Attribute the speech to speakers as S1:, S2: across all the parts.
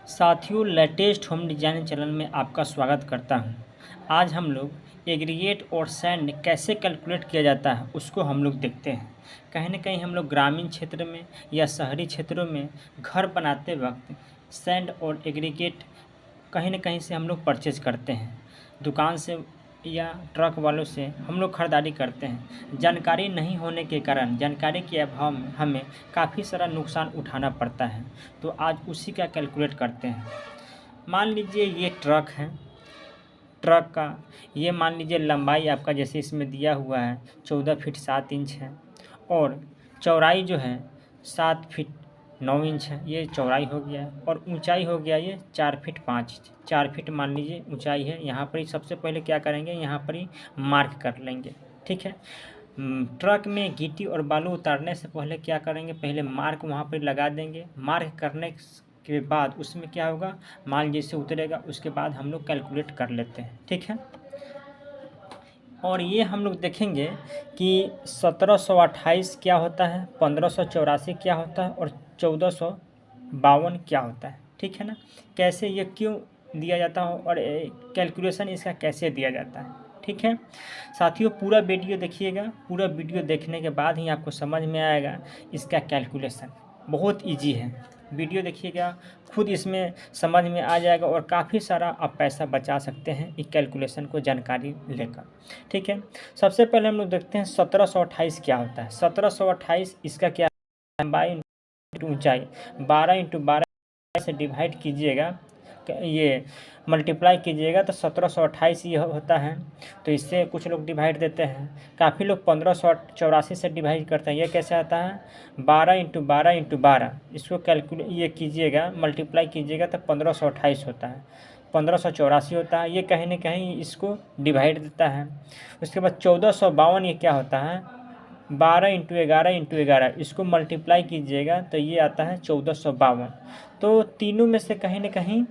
S1: साथियों, latest home designing channel में आपका स्वागत करता हूं। आज हम लोग एग्रीगेट और सैंड कैसे कैलकुलेट किया जाता है उसको हम लोग देखते हैं। कहीं ना कहीं हम लोग ग्रामीण क्षेत्र में या शहरी क्षेत्रों में घर बनाते वक्त सैंड और एग्रीगेट कहीं ना कहीं से हम लोग परचेज करते हैं, दुकान से या ट्रक वालों से हम लोग ख़रीदारी करते हैं। जानकारी नहीं होने के कारण, जानकारी के अभाव में हमें काफ़ी सारा नुकसान उठाना पड़ता है। तो आज उसी का कैलकुलेट करते हैं। मान लीजिए ये ट्रक है, ट्रक का ये मान लीजिए लंबाई आपका जैसे इसमें दिया हुआ है 14 फीट 7 इंच है, और चौड़ाई जो है 7 फीट 9 इंच है। ये चौड़ाई हो गया, और ऊंचाई हो गया ये 4 फीट 5 इंच। 4 फीट मान लीजिए ऊंचाई है। यहाँ पर ही सबसे पहले क्या करेंगे, यहाँ पर ही मार्क कर लेंगे। ठीक है। ट्रक में गिट्टी और बालू उतारने से पहले क्या करेंगे, पहले मार्क वहाँ पर लगा देंगे। मार्क करने के बाद उसमें क्या होगा, माल जैसे उतरेगा उसके बाद हम लोग कैलकुलेट कर लेते हैं। ठीक है। और ये हम लोग देखेंगे कि 1728 क्या होता है, 1584 क्या होता है, और 1452 क्या होता है। ठीक है ना। कैसे ये क्यों दिया जाता है और कैलकुलेशन इसका कैसे दिया जाता है। ठीक है साथियों, पूरा वीडियो देखिएगा। पूरा वीडियो देखने के बाद ही आपको समझ में आएगा इसका कैलकुलेशन। बहुत इजी है, वीडियो देखिएगा, खुद इसमें समझ में आ जाएगा और काफ़ी सारा आप पैसा बचा सकते हैं इस कैलकुलेशन को जानकारी लेकर। ठीक है। सबसे पहले हम लोग देखते हैं 1728 क्या होता है। 1728 इसका क्या, लंबाई इंटू ऊंचाई, 12 × 12 से डिवाइड कीजिएगा, ये मल्टीप्लाई कीजिएगा तो 1728 ये होता है। तो इससे कुछ लोग डिवाइड देते हैं, काफ़ी लोग 1584 से डिवाइड करते हैं। ये कैसे आता है, 12 × 12 × 12, इसको ये कीजिएगा, मल्टीप्लाई कीजिएगा तो 1528 होता है, 1584 होता है। ये कहीं ना कहीं इसको डिवाइड देता है। उसके बाद 1452 ये क्या होता है, 12 × 11 × 11, इसको मल्टीप्लाई कीजिएगा तो ये आता है 1452। तो तीनों में से कहीं ना कहीं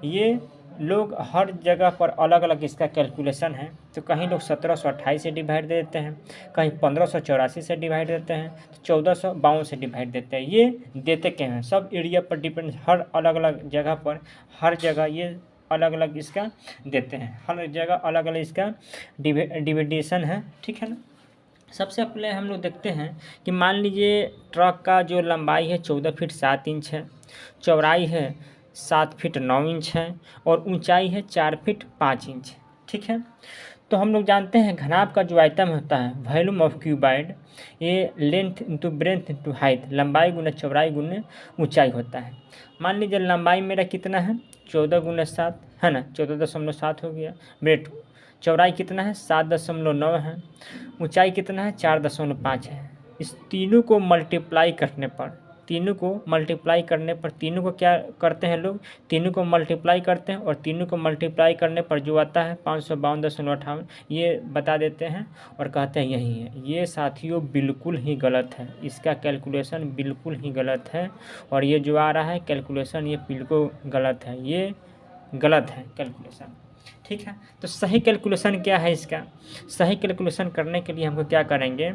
S1: ये लोग हर जगह पर अलग अलग इसका कैलकुलेशन है। तो कहीं लोग 1728 से डिवाइड दे देते हैं, कहीं 1584 से डिवाइड देते हैं, तो 1452 से डिवाइड देते हैं। ये देते क्या हैं, सब एरिया पर डिपेंड, हर अलग अलग जगह पर, हर जगह ये अलग अलग इसका देते हैं, हर जगह अलग अलग इसका डिविडेशन है। ठीक है ना। सबसे पहले हम लोग देखते हैं कि मान लीजिए ट्रक का जो लंबाई है 14 फीट 7 इंच है, चौड़ाई है 7 फीट 9 इंच है, और ऊंचाई है 4 फीट 5 इंच। ठीक है। तो हम लोग जानते हैं घनाभ का जो आइटम होता है, वॉल्यूम ऑफ क्यूबाइड, ये length into breadth into height, लंबाई गुना चौड़ाई गुना ऊंचाई होता है। मान लीजिए लंबाई मेरा कितना है, 14 × 7 है ना, 14.7 हो गया। ब्रेथ, चौड़ाई कितना है, 7.9 है। ऊंचाई कितना है, 4.5 है। इस तीनों को मल्टीप्लाई करने पर, तीनों को क्या करते हैं लोग, तीनों को मल्टीप्लाई करते हैं, और तीनों को मल्टीप्लाई करने पर जो आता है 552.58, ये बता देते हैं और कहते हैं यही है। ये साथियों बिल्कुल ही गलत है, इसका कैलकुलेशन बिल्कुल ही गलत है। और ये जो आ रहा है कैलकुलेशन, ये बिल्कुल गलत है, ये गलत है कैलकुलेशन। ठीक है। तो सही कैलकुलेशन क्या है इसका, सही कैलकुलेशन करने के लिए हमको क्या करेंगे,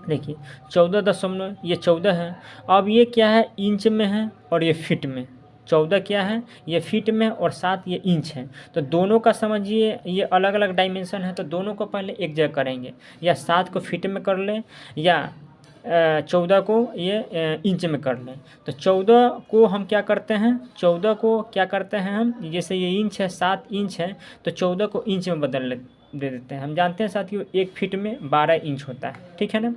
S1: देखिए 14 ये 14 है। अब ये क्या है, इंच में है और ये फीट में। 14 क्या है, ये फीट में, और 7 ये इंच है। तो दोनों का समझिए ये अलग अलग डायमेंशन है, तो दोनों को पहले एक जगह करेंगे, या 7 को फीट में कर लें, या 14 को ये इंच में कर लें। तो 14 को हम क्या करते हैं, 14 को क्या करते हैं हम, जैसे ये इंच है, 7 इंच है, तो 14 को इंच में दे देते हैं। हम जानते हैं साथियों 1 फीट में 12 इंच होता है। ठीक है ना।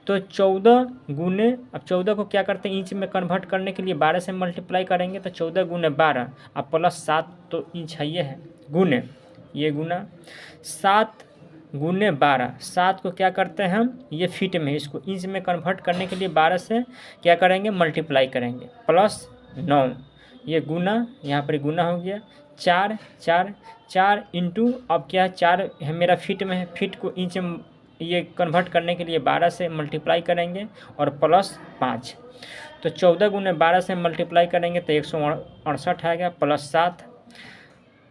S1: तो 14 गुने, अब 14 को क्या करते हैं, इंच में कन्वर्ट करने के लिए 12 से मल्टीप्लाई करेंगे, तो 14 × 12 अब प्लस 7, तो इंच है ये है, गुने ये गुना 7 × 12, 7 को क्या करते हैं हम, ये फीट में, इसको इंच में कन्वर्ट करने के लिए 12 से क्या करेंगे, मल्टीप्लाई करेंगे, प्लस 9, ये गुना, यहाँ पर गुना हो गया, 4 4 4 इंटू, अब क्या है 4 है मेरा फीट में है, फीट को इंच में ये कन्वर्ट करने के लिए 12 से मल्टीप्लाई करेंगे, और प्लस 5। तो 14 × 12 से मल्टीप्लाई करेंगे तो 168 आएगा, प्लस 7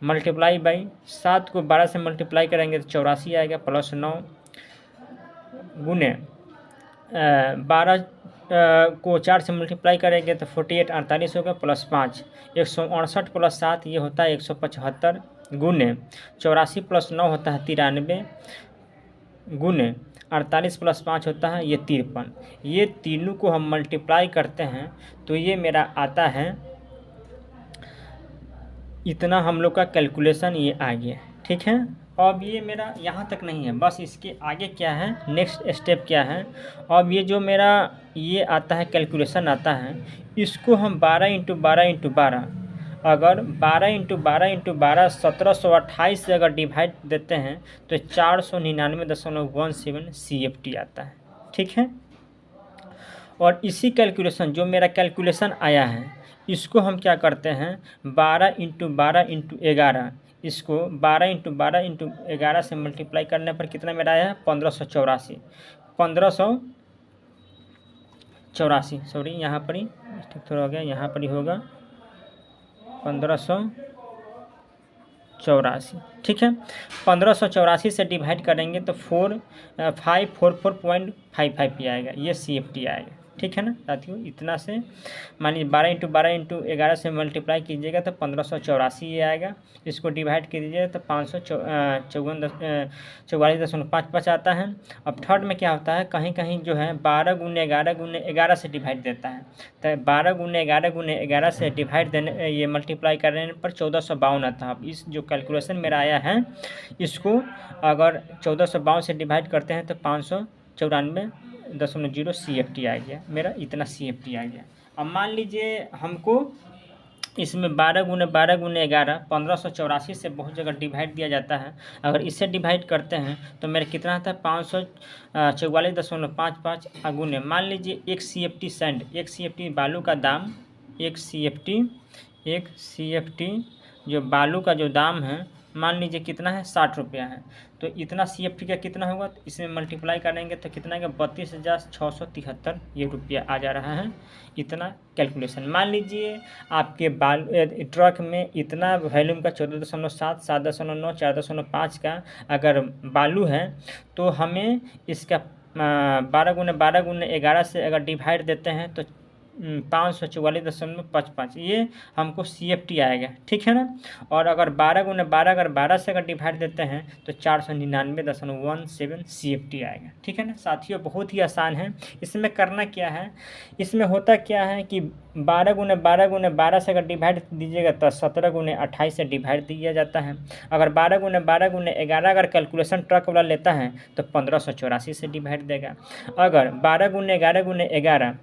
S1: मल्टीप्लाई बाई 7 को 12 से मल्टीप्लाई करेंगे तो 84 आएगा, प्लस 9 गुने 12 को 4 से मल्टीप्लाई करेंगे तो 48 48 होगा प्लस 5 168 प्लस 7 ये होता है 175 गुने 84 प्लस 9 होता है 93 गुने 48 प्लस 5 होता है ये 53। ये तीनों को हम मल्टीप्लाई करते हैं तो ये मेरा आता है इतना। हम लोग का कैलकुलेशन ये आ गया, ठीक है। अब ये मेरा यहाँ तक नहीं है, बस इसके आगे क्या है, नेक्स्ट स्टेप क्या है। अब ये जो मेरा ये आता है कैलकुलेशन आता है, इसको हम 12 × 12 × 12 अगर 12 × 12 × 12 1728 से अगर डिवाइड देते हैं तो 499.17 CFT आता है, ठीक है। और इसी कैलकुलेशन जो मेरा कैलकुलेशन आया है इसको हम क्या करते हैं 12 × 12 × 11 इसको 12 × 12 × 11 से मल्टीप्लाई करने पर कितना मेरा आया 1584 1584 सॉरी यहाँ पर ही ठीक थोड़ा हो गया, यहाँ पर ही होगा 1584, ठीक है। 1584 से डिवाइड करेंगे तो 544.55 पे आएगा, ये CFT आएगा, ठीक है ना साथियों। इतना से मान लीजिए 12 × 12 × 11 से मल्टीप्लाई कीजिएगा तो 1584 ये आएगा। इसको डिवाइड कीजिएगा तो 544.55 आता है। अब थर्ड में क्या होता है, कहीं कहीं जो है 12 × 11 × 11 से डिवाइड देता है, तो 12 × 11 × 11 से डिवाइड देने ये मल्टीप्लाई करने पर 1452 आता है। अब इस जो कैलकुलेशन मेरा आया है इसको अगर 1452 से डिवाइड करते हैं तो 594.0 CFT आ गया मेरा, इतना CFT आ गया। अब मान लीजिए हमको इसमें 12 × 12 × 11 1584 से बहुत जगह डिवाइड दिया जाता है, अगर इससे डिवाइड करते हैं तो मेरा कितना आता है 544.55 गुने मान लीजिए 1 CFT सैंड, 1 CFT बालू का दाम, 1 CFT जो बालू का जो दाम है मान लीजिए कितना है 60 रुपया है, तो इतना CFT का कितना होगा, तो इसमें मल्टीप्लाई करेंगे तो कितना है 32,673 ये रुपया आ जा रहा है, इतना कैलकुलेशन। मान लीजिए आपके ट्रक में इतना वॉल्यूम का 14.7 7.9 4.5 का अगर बालू है तो हमें इसका 12 × 12 × 11 से अगर डिवाइड देते हैं तो 544.55 ये हमको CFT आएगा, ठीक है ना। और अगर 12 × 12 अगर 12 से अगर डिवाइड देते हैं तो 499.17 CFT आएगा, ठीक है ना साथियों। बहुत ही आसान है। इसमें करना क्या है, इसमें होता क्या है कि 12 × 12 × 12 से अगर डिवाइड दीजिएगा तो 17 × 28 से डिवाइड दिया जाता है। अगर 12 × 12 × 11 अगर कैलकुलेशन ट्रक वाला लेता है तो 1584 से डिवाइड देगा। अगर 12 × 11 × 11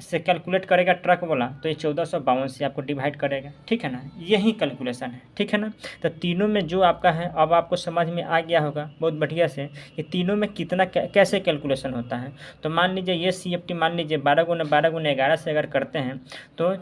S1: से कैलकुलेट करेगा ट्रक वाला तो ये 1452 से आपको डिवाइड करेगा, ठीक है ना। यही कैलकुलेशन है, ठीक है ना। तो तीनों में जो आपका है अब आपको समझ में आ गया होगा बहुत बढ़िया से कि तीनों में कितना कैसे कैलकुलेशन होता है। तो मान लीजिए ये CFT मान लीजिए 12 × 12 × 11 से अगर करते हैं तो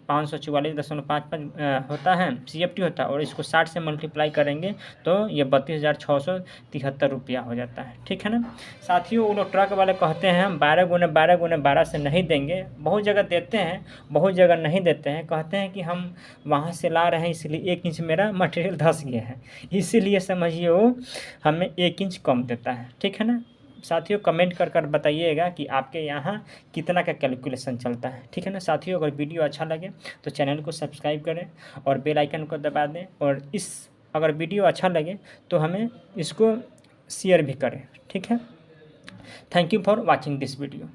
S1: 544.55 होता है CFT होता है, और इसको 60 से मल्टीप्लाई करेंगे तो ये 32,673 रुपया हो जाता है, ठीक है ना साथियों। वो लोग ट्रक वाले कहते हैं हम 12 × 12 × 12 से नहीं देंगे, बहुत जगह देते हैं बहुत जगह नहीं देते हैं, कहते हैं कि हम वहाँ से ला रहे हैं इसलिए 1 इंच मेरा मटेरियल धंस गया है, इसीलिए समझिए वो हमें 1 इंच कम देता है, ठीक है ना साथियों। कमेंट कर बताइएगा कि आपके यहाँ कितना का कैलकुलेशन चलता है, ठीक है ना साथियों। अगर वीडियो अच्छा लगे तो चैनल को सब्सक्राइब करें और बेल आइकन को दबा दें, और अगर वीडियो अच्छा लगे तो हमें इसको शेयर भी करें, ठीक है। Thank you for watching this video.